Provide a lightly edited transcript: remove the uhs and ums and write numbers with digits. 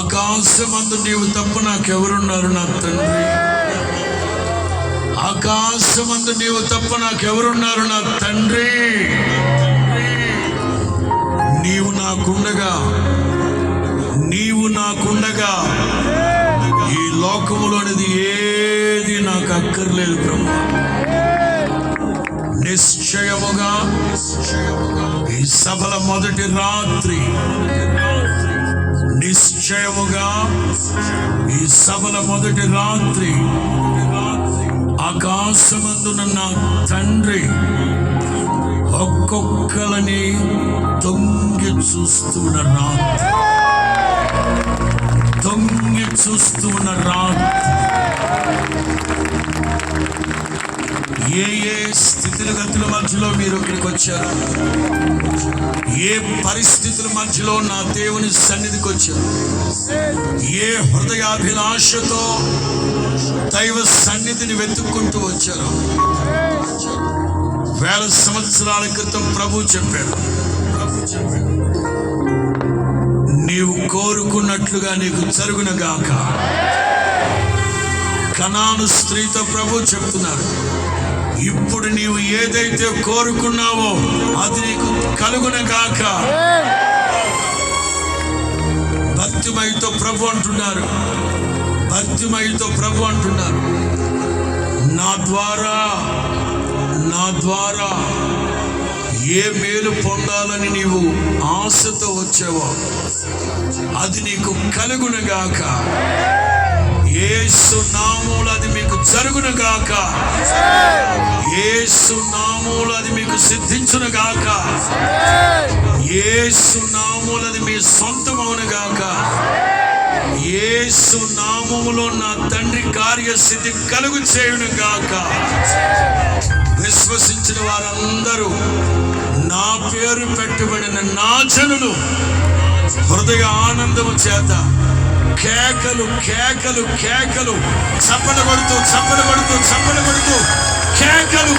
ఆకాశమందు నీవు తప్ప నాకెవరున్నారు నా తండ్రి? ఆకాశమందు నీవు తప్ప నాకెవరున్నారు నా తండ్రి? నీవు నాకుండగా ఈ లోకములోనిది ఏది నాకు అక్కర్లేదు బ్రహ్మ. నిశ్చయముగా ఈ సభల మొదటి రాత్రి, నిశ్చయముగా ఈ సభల మొదటి రాత్రి ఆకాశమందున నా తండ్రి ఒక్కొక్కలని తొంగి చూస్తున్న రాత్రి, తొంగి చూస్తున్న రాత్రి. ఏ ఏ స్థితిగతుల మధ్యలో మీరు ఇక్కడికి వచ్చారు? ఏ పరిస్థితుల మధ్యలో నా దేవుని సన్నిధికి వచ్చారు? ఏ హృదయాభిలాషతో దైవ సన్నిధిని వెతుక్కుంటూ వచ్చారు? వేల సంవత్సరాల క్రితం ప్రభు చెప్పాడు, నీవు కోరుకున్నట్లుగా నీకు జరుగునగాక. కనాను స్త్రీతో ప్రభు చెప్తున్నారు, ఇప్పుడు నీవు ఏదైతే కోరుకున్నావో అది నీకు కలుగునగాక. భక్తిమయితో ప్రభు అంటున్నారు, భక్తిమయితో ప్రభు అంటున్నారు, నా ద్వారా ఏ మేలు పొందాలని నీవు ఆశతో వచ్చావో అది నీకు కలుగునగాక. యేసు నామములో అది మీకు జరుగునగాక. యేసు నామములో అది మీకు సిద్ధించునగాక. యేసు నామములో అది మీ సొంతమవునుగాక. యేసు నామములో నా తండ్రి కార్యసిద్ధి కలుగు చేయునుగాక. విశ్వసించిన వారందరూ, నా పేరు పెట్టబడిన నా జనులు హృదయ ఆనందము చేత కేకలు కేకలు కేకలు, చప్పలు కొడుతూ కేకలు